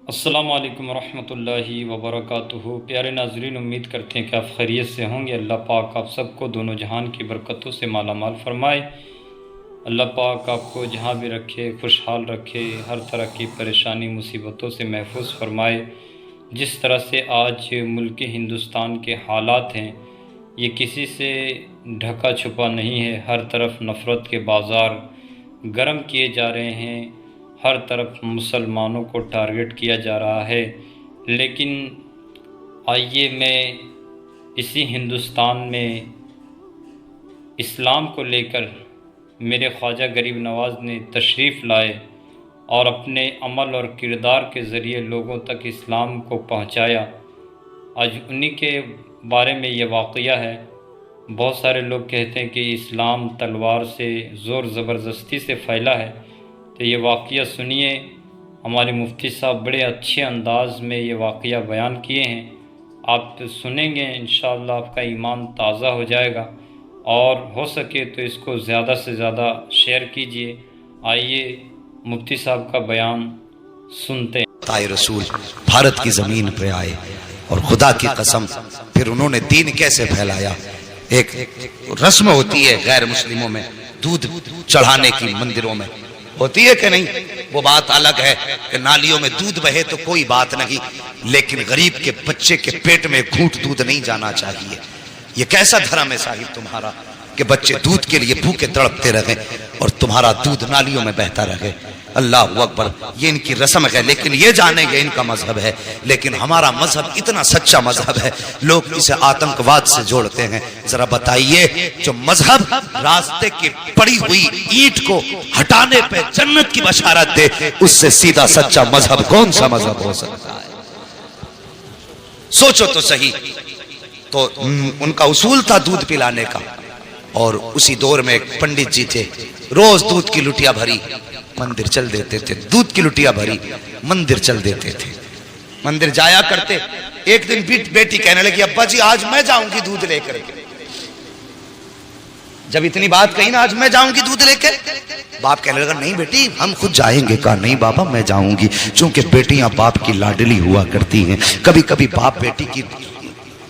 السلام علیکم ورحمۃ اللہ وبرکاتہ۔ پیارے ناظرین، امید کرتے ہیں کہ آپ خیریت سے ہوں گے۔ اللہ پاک آپ سب کو دونوں جہان کی برکتوں سے مالا مال فرمائے۔ اللہ پاک آپ کو جہاں بھی رکھے خوشحال رکھے، ہر طرح کی پریشانی مصیبتوں سے محفوظ فرمائے۔ جس طرح سے آج ملک ہندوستان کے حالات ہیں، یہ کسی سے ڈھکا چھپا نہیں ہے۔ ہر طرف نفرت کے بازار گرم کیے جا رہے ہیں، ہر طرف مسلمانوں کو ٹارگٹ کیا جا رہا ہے۔ لیکن آئیے میں اسی ہندوستان میں اسلام کو لے کر میرے خواجہ غریب نواز نے تشریف لائے اور اپنے عمل اور کردار کے ذریعے لوگوں تک اسلام کو پہنچایا۔ آج انہی کے بارے میں یہ واقعہ ہے۔ بہت سارے لوگ کہتے ہیں کہ اسلام تلوار سے، زور زبردستی سے پھیلا ہے، تو یہ واقعہ سنیے۔ ہمارے مفتی صاحب بڑے اچھے انداز میں یہ واقعہ بیان کیے ہیں، آپ سنیں گے انشاءاللہ آپ کا ایمان تازہ ہو جائے گا، اور ہو سکے تو اس کو زیادہ سے زیادہ شیئر کیجئے۔ آئیے مفتی صاحب کا بیان سنتے ہیں۔ آئے رسول بھارت کی زمین پہ آئے اور خدا کی قسم پھر انہوں نے دین کیسے پھیلایا۔ ایک رسم ہوتی ہے غیر مسلموں میں، دودھ چڑھانے کی مندروں میں ہوتی ہے کہ نہیں؟ وہ بات الگ ہے کہ نالیوں میں دودھ بہے تو کوئی بات نہیں، لیکن غریب کے بچے کے پیٹ میں گھونٹ دودھ نہیں جانا چاہیے۔ یہ کیسا دھرم ہے صاحب تمہارا کہ بچے دودھ کے لیے بھوکے تڑپتے رہیں اور تمہارا دودھ نالیوں میں بہتا رہے؟ اللہ اکبر، یہ ان کی رسم ہے، لیکن یہ جانیں گے ان کا مذہب ہے۔ لیکن ہمارا مذہب اتنا سچا مذہب ہے، لوگ اسے آتنکواد سے جوڑتے ہیں۔ ذرا بتائیے، جو مذہب راستے کی پڑی ہوئی اینٹ کو ہٹانے پہ جنت کی بشارت دے، اس سے سیدھا سچا مذہب کون سا مذہب ہو سکتا ہے؟ سوچو تو صحیح۔ تو ان کا اصول تھا دودھ پلانے کا، اور اسی دور میں ایک پنڈت جی تھے، روز دودھ کی لٹیا بھری مندر چل دیتے تھے، دودھ کی لٹیا بھری مندر چل دیتے تھے، مندر جایا کرتے۔ ایک دن بیٹی کہنے لگی، ابا جی آج میں جاؤں گی دودھ لے کر۔ جب اتنی بات کہی نا، آج میں جاؤں گی دودھ لے کر، باپ کہنے لگا نہیں بیٹی ہم خود جائیں گے۔ کہا نہیں بابا میں جاؤں گی، چونکہ بیٹیاں باپ کی لاڈلی ہوا کرتی ہیں، کبھی کبھی باپ بیٹی کی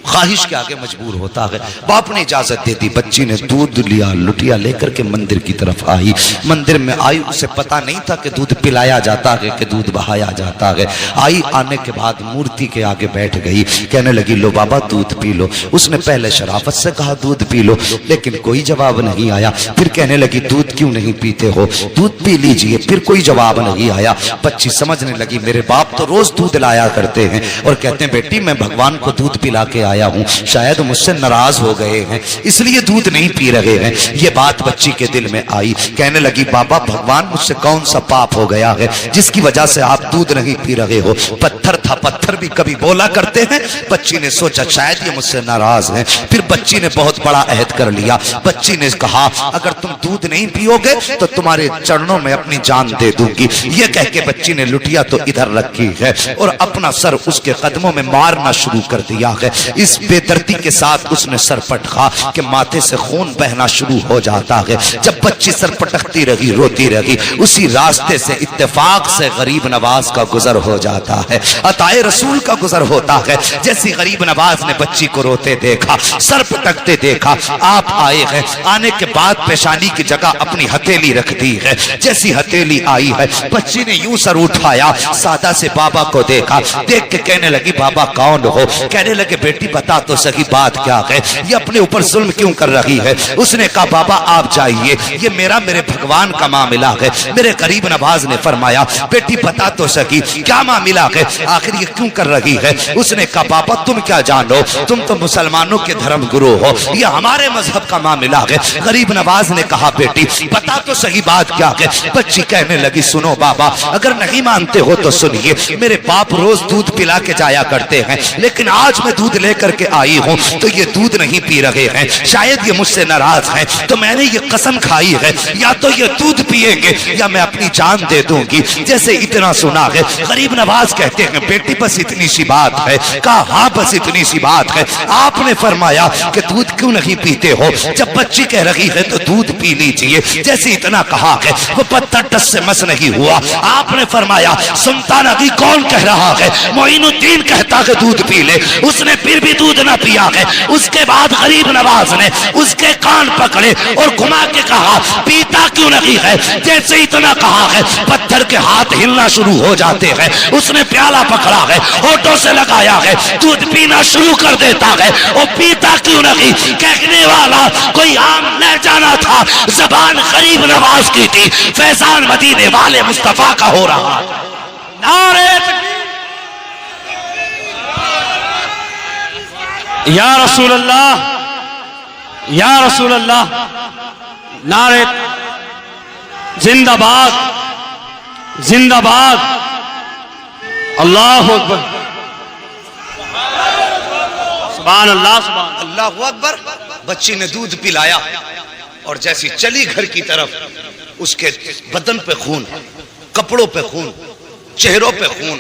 خواہش کے آگے مجبور ہوتا ہے۔ باپ نے اجازت دے دی، بچی نے دودھ لیا، لٹیا لے کر کے مندر کی طرف آئی۔ مندر میں آئی، اسے پتا نہیں تھا کہ دودھ پلایا جاتا ہے کہ دودھ بہایا جاتا ہے۔ آئی، آنے کے بعد مورتی کے آگے بیٹھ گئی، کہنے لگی لو بابا دودھ پی لو۔ اس نے پہلے شرافت سے کہا دودھ پی لو، لیکن کوئی جواب نہیں آیا۔ پھر کہنے لگی دودھ کیوں نہیں پیتے ہو، دودھ پی لیجئے، پھر کوئی جواب نہیں آیا۔ بچی سمجھنے لگی میرے باپ تو روز دودھ لایا کرتے ہیں اور کہتے ہیں بیٹی میں بھگوان کو دودھ پلا کے آیا ہوں، شاید مجھ سے ناراض ہو گئے ہیں اس لیے دودھ نہیں پی رہے ہیں۔ یہ بات بچی کے دل میں آئی، کہنے لگی بابا بھگوان مجھ سے کون سا پاپ ہو گیا ہے جس کی وجہ سے آپ دودھ نہیں پی رہے ہو؟ پتھر تھا، پتھر بھی کبھی بولا کرتے ہیں۔ بچی نے سوچا شاید یہ مجھ سے ناراض ہیں، پھر بچی نے بہت بڑا عہد کر لیا۔ بچی نے کہا اگر تم دودھ نہیں پیو گے تو تمہارے چرنوں میں اپنی جان دے دوں گی۔ یہ کہہ کے بچی نے لٹیا تو ادھر رکھی ہے اور اپنا سر اس کے قدموں میں مارنا شروع کر دیا ہے۔ اس بے دردی کے ساتھ اس نے سر پٹکا کہ ماتھے سے خون بہنا شروع ہو جاتا ہے۔ جب بچی سر پٹکتی رہی، روتی رہی، اسی راستے سے اتفاق سے غریب نواز کا گزر ہو جاتا ہے، عطائے رسول کا گزر ہوتا ہے۔ جیسی غریب نواز نے بچی کو روتے دیکھا، سر پٹکتے دیکھا، آپ آئے ہیں، آنے کے بعد پیشانی کی جگہ اپنی ہتھیلی رکھ دی ہے۔ جیسی ہتھیلی آئی ہے، بچی نے یوں سر اٹھایا، سادہ سے بابا کو دیکھا، دیکھ کے کہنے لگی بابا کون ہو؟ کہنے لگے بیٹی بتا تو صحیح بات کیا ہے، یہ اپنے اوپر ظلم کیوں کر رہی ہے؟ اس نے کہا بابا آپ جائیے، یہ میرے بھگوان کا معاملہ ہے۔ میرے غریب نواز نے فرمایا بیٹی بتا تو صحیح کیا معاملہ ہے، آخر یہ کیوں کر رہی ہے؟ اس نے کہا بابا تم کیا جانو، تم تو مسلمانوں کے دھرم گرو ہو، یہ ہمارے مذہب کا معاملہ ہے۔ غریب نواز نے کہا بیٹی بتا تو صحیح بات کیا ہے۔ بچی کہنے لگی سنو بابا اگر نہیں مانتے ہو تو سنیے، میرے باپ روز دودھ پلا کے جایا کرتے ہیں، لیکن آج میں دودھ لے کر کے آئی ہوں تو یہ دودھ نہیں پی رہے ہیں، شاید یہ مجھ سے ناراض ہیں، تو میں نے یہ قسم کھائی ہے یا تو یہ دودھ پیئیں گے یا میں اپنی جان دے دوں گی۔ جیسے اتنا سنا ہے، غریب نواز کہتے ہیں بیٹی بس اتنی سی بات ہے؟ کہا ہاں بس اتنی سی بات ہے۔ آپ نے فرمایا کہ دودھ کیوں نہیں پیتے ہو؟ جب بچی کہہ رہی ہے تو دودھ پی لیجئے، جیسے اتنا کہا ہے وہ پتھر ٹس سے مس نہیں ہوا۔ آپ نے فرمایا سنتا نہیں کون کہہ رہا ہے؟ معین الدین کہتا ہے دودھ پی لے، اس نے پھر بھی دودھ نہ پیا ہے۔ اس کے بعد غریب نواز نے اس کے کان پکڑے اور گھما کے کہا پیتا کیوں نہیں ہے؟ جیسے اتنا کہا ہے پتھر کے ہاتھ ہلنا شروع ہو جاتے ہیں۔ اس نے پیالہ پکڑا ہے، ہونٹوں سے لگایا ہے، دودھ پینا شروع کر دیتا ہے۔ وہ پیتا کیوں نہیں؟ کہنے والا کوئی عام نہ جانا تھا، زبان غریب نواز کی تھی، فیضان مدینے والے مصطفیٰ کا ہو رہا۔ نعرہ یا رسول اللہ، یا رسول اللہ، نعرہ زندہ باد، زندہ باد، اللہ اکبر، سبحان اللہ، سبحان اللہ اکبر۔ بچی نے دودھ پلایا اور جیسی چلی گھر کی طرف، اس کے بدن پہ خون، کپڑوں پہ خون، چہروں پہ خون،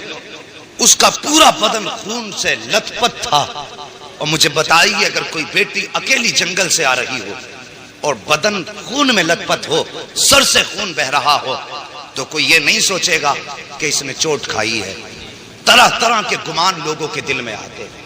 اس کا پورا بدن خون سے لت پت تھا۔ اور مجھے بتائیے اگر کوئی بیٹی اکیلی جنگل سے آ رہی ہو اور بدن خون میں لت پت ہو، سر سے خون بہ رہا ہو، تو کوئی یہ نہیں سوچے گا کہ اس نے چوٹ کھائی ہے۔ طرح طرح کے گمان لوگوں کے دل میں آتے ہیں،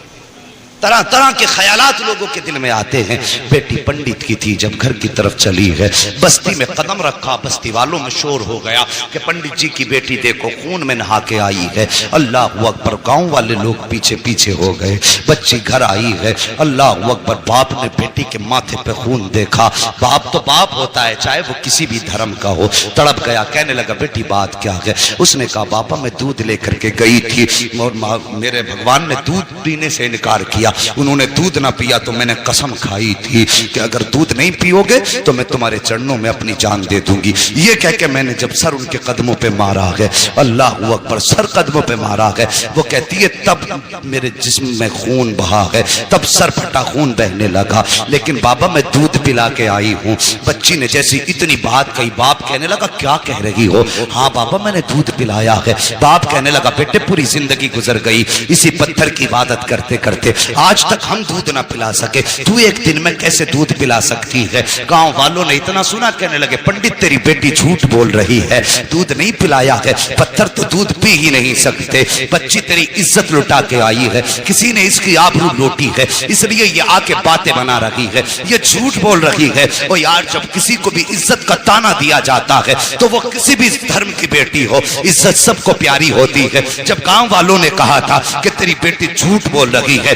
طرح طرح کے خیالات لوگوں کے دل میں آتے ہیں۔ بیٹی پنڈت کی تھی، جب گھر کی طرف چلی ہے، بستی میں قدم رکھا، بستی والوں میں شور ہو گیا کہ پنڈت جی کی بیٹی دیکھو خون میں نہا کے آئی ہے۔ اللہ اکبر، گاؤں والے لوگ پیچھے پیچھے ہو گئے۔ بچی گھر آئی ہے، اللہ اکبر، باپ نے بیٹی کے ماتھے پہ خون دیکھا۔ باپ تو باپ ہوتا ہے، چاہے وہ کسی بھی دھرم کا ہو۔ تڑپ گیا، کہنے لگا بیٹی بات کیا ہے؟ اس نے کہا بابا میں دودھ لے کر کے گئی تھی اور میرے بھگوان نے دودھ پینے سے انکار کیا، انہوں نے دودھ نہ پیا تو میں نے قسم کھائی تھی کہ اگر دودھ نہیں پیو گے تو میں تمہارے چرنوں میں اپنی جان دے دوں گی۔ یہ کہہ کے میں نے جب سر ان کے قدموں پہ مارا ہے، اللہ اکبر، سر قدموں پہ مارا ہے، وہ کہتی ہے تب میرے جسم میں خون بہا ہے، تب سر پھٹا خون بہنے لگا، لیکن بابا میں دودھ پلا کے آئی ہوں۔ بچی نے جیسی اتنی بات کہی، باپ کہنے لگا کیا کہہ رہی ہو؟ ہاں بابا میں نے دودھ پلایا ہے۔ باپ کہنے لگا بیٹے پوری زندگی گزر گئی اسی پتھر کی عبادت کرتے کرتے، آج تک ہم دودھ نہ پلا سکے، تو ایک دن میں کیسے دودھ پلا سکتی ہے؟ گاؤں والوں نے اتنا سنا، کہنے لگے پنڈت تیری بیٹی جھوٹ بول رہی ہے، دودھ نہیں پلایا ہے، پتھر تو دودھ پی ہی نہیں سکتے، بچی تیری عزت لٹا کے آئی ہے، کسی نے اس کی آبرو لوٹی ہے، اس لیے یہ آ کے باتیں بنا رہی ہے، یہ جھوٹ بول رہی ہے۔ اور یار جب کسی کو بھی عزت کا تانا دیا جاتا ہے تو وہ کسی بھی دھرم کی بیٹی ہو، عزت سب کو پیاری ہوتی ہے۔ جب گاؤں والوں نے کہا تھا کہ تیری بیٹی جھوٹ بول رہی ہے،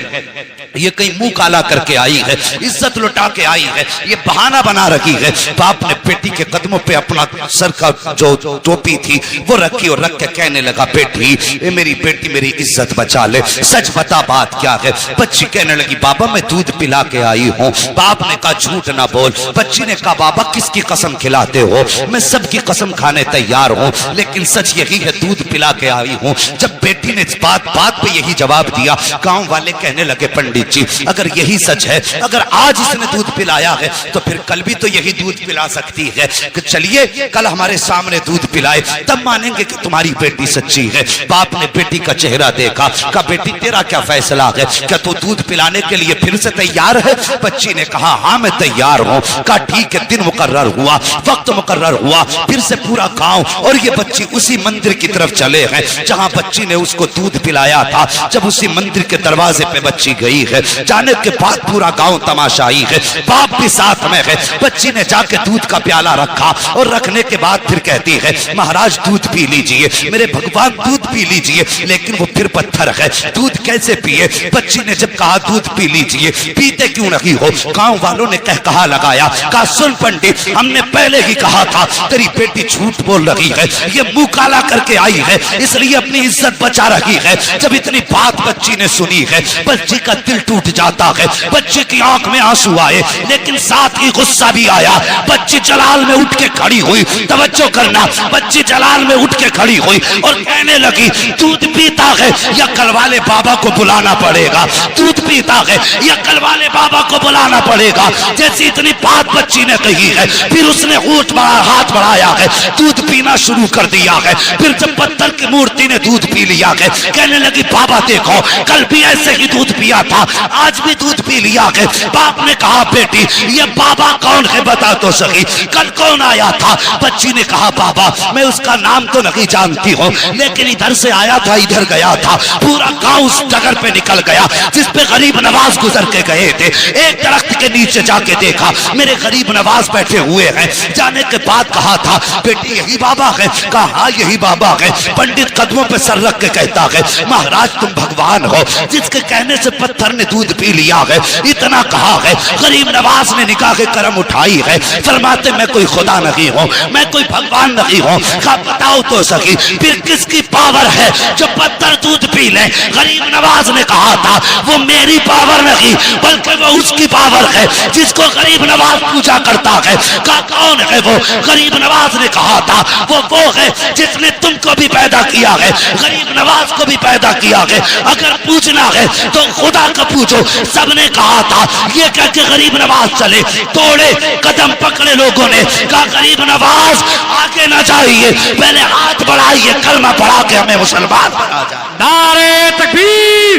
یہ کہیں منہ کالا کر کے آئی ہے، عزت لٹا کے آئی ہے، یہ بہانہ بنا رہی ہے، باپ نے بیٹی کے قدموں پہ اپنا سر کا جو ٹوپی تھی وہ رکھی اور رکھ کے کہنے لگا بیٹی اے میری بیٹی میری عزت بچا لے، سچ بتا بات کیا ہے؟ بچی کہنے لگی بابا میں دودھ پلا کے آئی ہوں۔ باپ نے کہا جھوٹ نہ بول۔ بچی نے کہا بابا کس کی قسم کھلاتے ہو؟ میں سب کی قسم کھانے تیار ہوں، لیکن سچ یہی ہے دودھ پلا کے آئی ہوں۔ جب بیٹی نے بات پہ یہی جواب دیا، گاؤں والے کہنے لگے پنڈت جی اگر یہی سچ ہے، اگر آج اس نے دودھ پلایا ہے تو پھر کل بھی تو یہی دودھ پلا سکتی ہے، کہ چلیے کل ہمارے سامنے دودھ پلائے تب مانیں گے کہ تمہاری بیٹی سچی ہے۔ باپ نے بیٹی کا چہرہ دیکھا، کہا بیٹی تیرا کیا فیصلہ ہے؟ کیا تو دودھ پلانے کے لیے پھر سے تیار ہے؟ بچی نے کہا ہاں میں تیار ہوں۔ کہا ٹھیک ہے، دن مقرر ہوا، وقت مقرر ہوا، پھر سے پورا گاؤں اور یہ بچی اسی مندر کی طرف چلے ہیں جہاں بچی نے اس کو دودھ پلایا تھا۔ جب اسی مندر کے دروازے پہ بچی گئی ہے، جانے کے بعد پورا گاؤں تماشائی ہے، باپ بھی ساتھ میں ہے۔ بچی نے جا کے دودھ کا پیالہ رکھا اور رکھنے کے بعد پھر کہتی ہے مہاراج دودھ پی لیجئے، میرے بھگوان دودھ پی لیجئے، لیکن وہ پھر پتھر ہے، دودھ کیسے پیے؟ بچی نے جب کہا دودھ پی لیجئے، پیتے کیوں نہیں ہو؟ گاؤں والوں نے کہا لگایا، کہا سن پنڈت ہم نے پہلے ہی کہا تھا تیری بیٹی جھوٹ بول رہی ہے، یہ منہ کالا کر کے آئی ہے اس لیے اپنی عزت بچا رہی ہے۔ جب اتنی بات بچی نے سنی ہے، بچی کا دل ٹوٹ جاتا ہے، بچے کی آنکھ میں آنسو آئے لیکن ساتھ ہی غصہ بھی آیا۔ بچی جلال میں اٹھ کے کھڑی ہوئی، توجہ کرنا، بچی جلال میں اٹھ کے کھڑی ہوئی اور کہنے لگی دودھ پیتا ہے یا کل والے بابا کو بلانا پڑے گا، دودھ پیتا ہے یا کل والے بابا کو بلانا پڑے گا۔ جیسی اتنی بات بچی نے کہی ہے، پھر اس نے ہاتھ بڑھایا ہے، دودھ پینا شروع کر دیا ہے۔ پھر جب پتھر کی مورتی نے دودھ پی لیا ہے، کہنے لگی بابا دیکھو کل بھی ایسے ہی دودھ پیا تھا، آج بھی دودھ پی لیا ہے۔ باپ نے کہا بیٹی یہ بابا کون ہے بتا تو سکی، کل کون آیا تھا؟ بچی نے کہا بابا میں اس کا نام تو نہیں جانتی ہوں، لیکن ادھر سے آیا تھا ادھر گیا تھا، پورا گاؤں اس ڈگر پہ نکل گیا جس پہ غریب نواز گزر کے گئے تھے۔ ایک درخت کے نیچے جا کے دیکھا میرے غریب نواز بیٹھے ہوئے ہیں۔ جانے کے بعد کہا تھا بیٹی یہی بابا ہے؟ کہا ہاں یہی بابا ہے۔ پنڈت قدموں پہ سر رکھ کے کہتا ہے مہاراج تم بھگوان ہو، جس کے کہنے سے پتھر نے دودھ پی لیا ہے، اتنا کہا ہے۔ غریب نواز نے نکاح کے کرم اٹھائی ہے، فرماتے میں کوئی خدا نہیں ہوں، میں کوئی بھگوان نہیں ہوں۔ کہا بتاؤ تو سکی پھر کس کی پاور ہے جو پتھر دودھ پی لے؟ غریب نواز نے کہا تھا وہ میری پاور نہیں بلکہ وہ اس کی پاور ہے جس کو غریب نواز پوجا کرتا ہے۔ کہا کون ہے وہ؟ غریب نواز نے کہا تھا وہ ہے جس نے تم کو بھی پیدا کیا ہے، غریب نواز کو بھی پیدا کیا ہے، اگر پوچھنا ہے تو خدا کا پوچھو۔ سب نے کہا تھا یہ کہہ کے غریب نواز چلے، توڑے قدم پکڑے لوگوں نے، کہا غریب نواز آگے نہ جائیے، پہلے ہاتھ بڑھائیے، کلمہ پڑھا کے ہمیں مسلمان بنا جائے۔ نعرے تکبیر،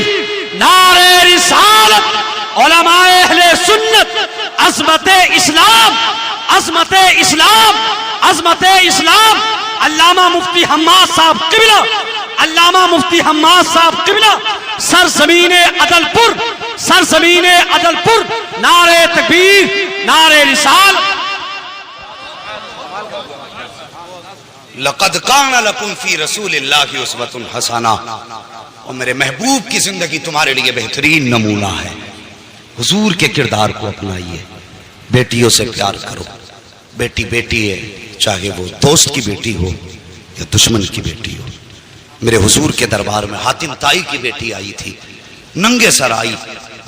نعرے رسالت، علماء اہل سنت، عظمت اسلام، عظمت اسلام، عظمت اسلام۔ علامہ مفتی حماد صاحب قبلہ، علامہ مفتی حماد صاحب قبلہ، سرزمین عدل پور، سرزمین عدل پور، نعرے تکبیر، نعرے رسالت۔ لقد کان لکم فی رسول اللہ اسوۃ حسنہ، اور میرے محبوب کی زندگی تمہارے لیے بہترین نمونہ ہے۔ حضور کے کردار کو اپنائیے، بیٹیوں سے پیار کرو۔ بیٹی بیٹی ہے، چاہے وہ دوست کی بیٹی ہو یا دشمن کی بیٹی ہو۔ میرے حضور کے دربار میں حاتم طائی کی بیٹی آئی تھی، ننگے سر آئی،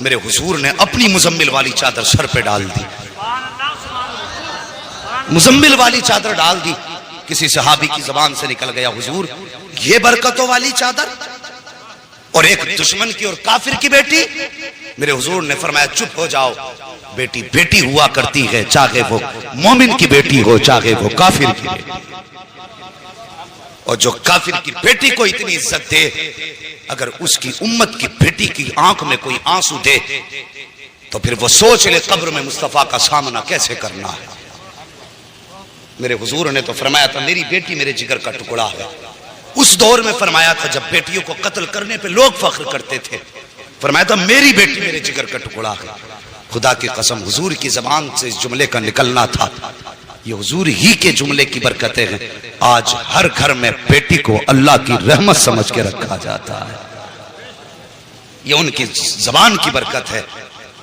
میرے حضور نے اپنی مزمل والی چادر سر پہ ڈال دی، مزمل والی چادر ڈال دی۔ کسی صحابی کی زبان سے نکل گیا حضور یہ برکتوں والی چادر، اور ایک دشمن کی اور کافر کی بیٹی؟ میرے حضور نے فرمایا چپ ہو جاؤ، بیٹی بیٹی ہوا کرتی ہے، چاہے وہ مومن کی بیٹی ہو چاہے وہ کافر کی بیٹی۔ اور جو کافر کی بیٹی کو اتنی عزت دے، اگر اس کی امت کی بیٹی کی آنکھ میں کوئی آنسو دے تو پھر وہ سوچ لے قبر میں مصطفیٰ کا سامنا کیسے کرنا ہے۔ میرے حضور نے تو فرمایا تھا میری بیٹی میرے جگر کا ٹکڑا ہے۔ اس دور میں فرمایا تھا جب بیٹیوں کو قتل کرنے پہ لوگ فخر کرتے تھے، فرمایا تھا میری بیٹی میرے جگر کا ٹکڑا ہے۔ خدا کی قسم حضور کی زبان سے اس جملے کا نکلنا تھا، یہ حضور ہی کے جملے کی برکتیں ہیں۔ آج ہر گھر میں بیٹی کو اللہ کی رحمت سمجھ کے رکھا جاتا ہے، یہ ان کی زبان کی برکت ہے،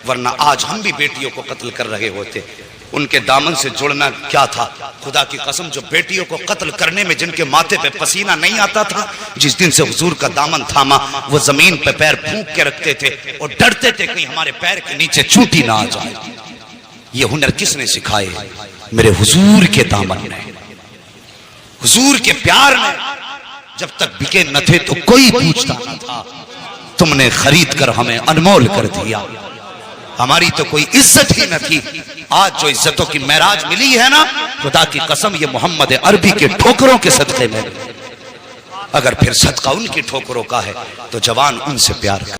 ورنہ آج ہم بھی بیٹیوں کو قتل کر رہے ہوتے۔ ان کے دامن سے جڑنا کیا تھا؟ خدا کی قسم جو بیٹیوں کو قتل کرنے میں جن کے ماتھے پہ پسینہ نہیں آتا تھا، جس دن سے حضور کا دامن تھاما وہ زمین پہ پیر پھونک کے رکھتے تھے اور ڈرتے تھے کہیں ہمارے پیر کے نیچے چوٹی نہ آ جائے۔ یہ ہنر کس نے سکھائے؟ میرے حضور کے دامن نے، حضور کے پیار میں۔ جب تک بکے نہ تھے تو کوئی پوچھتا نہ تھا، تم نے خرید کر ہمیں انمول کر دیا، ہماری تو کوئی عزت ہی نہ تھی۔ آج جو عزتوں کی معراج ملی ہے نا، خدا کی قسم یہ محمد عربی کے ٹھوکروں کے صدقے میں۔ اگر پھر صدقہ ان کی ٹھوکروں کا ہے تو جوان ان سے پیار کر۔